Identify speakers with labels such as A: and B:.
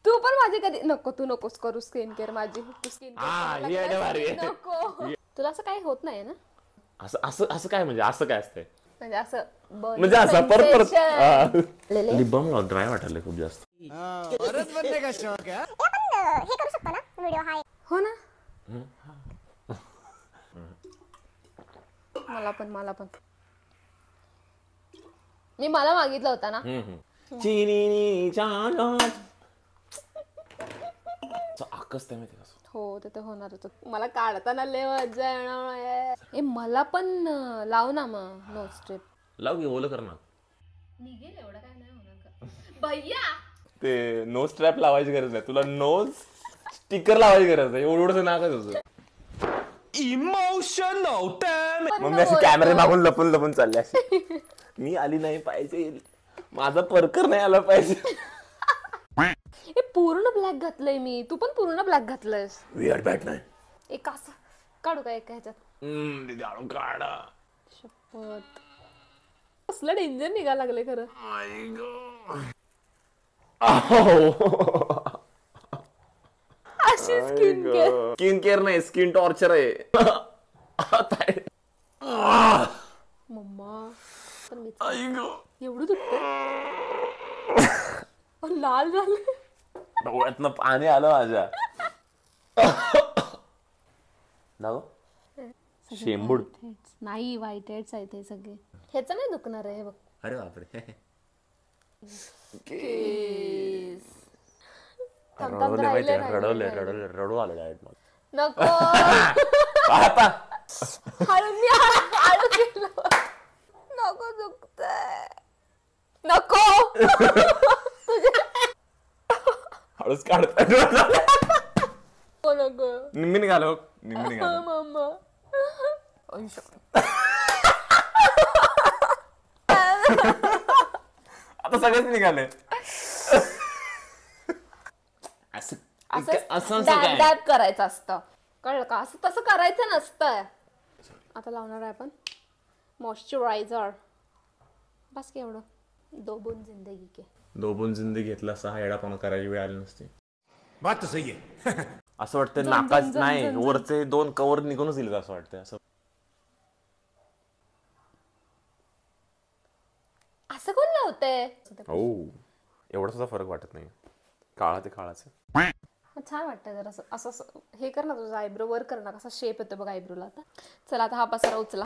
A: तू पण माझी कधी नको, तू नकोस करू स्किन केअर माझी. तू स्किन केअर नको. तुला असं काही होत नाही ना?
B: असं असं असं काय म्हणजे असं काय असतंय?
A: म्हणजे असं
B: म्हणजे असं परत लिप बाम ड्राय वाटायला खूप जास्त.
C: औरत बनने का शौक है.
D: हे करू शकतो ना व्हिडिओ हा.
A: हो ना. मला पण मला मागितलं होता ना.
B: आकस माहिती का?
A: हो ते तर होणारच. मला काढताना लय मजा येणार. मला पण लाव ना मग नो स्ट्रिप.
B: लाव की ओलं कर ना.
A: निघेल एवढं काय नाही होणार का भैया.
B: ते नो स्ट्रॅप लावायची गरज नाही तुला. नोज स्टिकर लावायची गरज नाही. एवढं नाका तुझं.
C: Emotional damage.
B: मग मी अशी कॅमेरे मागून लपून चालले अशी. मी आली नाही पाहिजे. माझा परकर नाही आला पाहिजे.
A: पूर्ण ब्लॅक घातलंय मी. तू पण पूर्ण ब्लॅक घातलंयस.
B: वी आर बॅक नाही.
A: एक असं काढू का एका ह्याच्यात?
B: काढा.
A: शपथ कसलं डेंजर निघायला लागले खरं. अशी
B: स्किन केअर नाही स्किन टॉर्चर आहे.
A: मम्मा एवढं दुखतंय. लाल झालं.
B: डोळ्यातनं पाणी आलं माझ्या. शेंबूड
A: नाही व्हाईट हेड्स आहेत हे सगळे. ह्याचं नाही दुखणार आहे बघ.
B: अरे बापरे. रडू आलं डायरेक्ट.
A: नको नको दुखतंय. नको
B: हळूच काढता.
A: नको
B: निम्मी निघालो.
A: मम्मा
B: आता सगळेच निघाले.
A: असं डॅब करायचं असतं कळलं का? असं तसं करायचं नसतं. आता लावणार आहे आपण मॉइश्चरायझर. बस की एवढं. दो बूंद जिंदगी
B: घेतला. 6 येडापणा करायची वेळ आली नसती.
C: बात तो सही है.
B: असं वाटतं नाकाच नाही वरचे 2 कवर निघूनच येईल असं वाटतं.
A: असं कोण लावतंय?
B: हो एवढा सुद्धा फरक वाटत नाही. काळा ते काळाचं
A: छान वाटतं जरा असं हे कर ना. तुझा आयब्रो वर कर ना. कसा शेप येतो बघ आयब्रोला. आता चला आता हा पसारा उचला.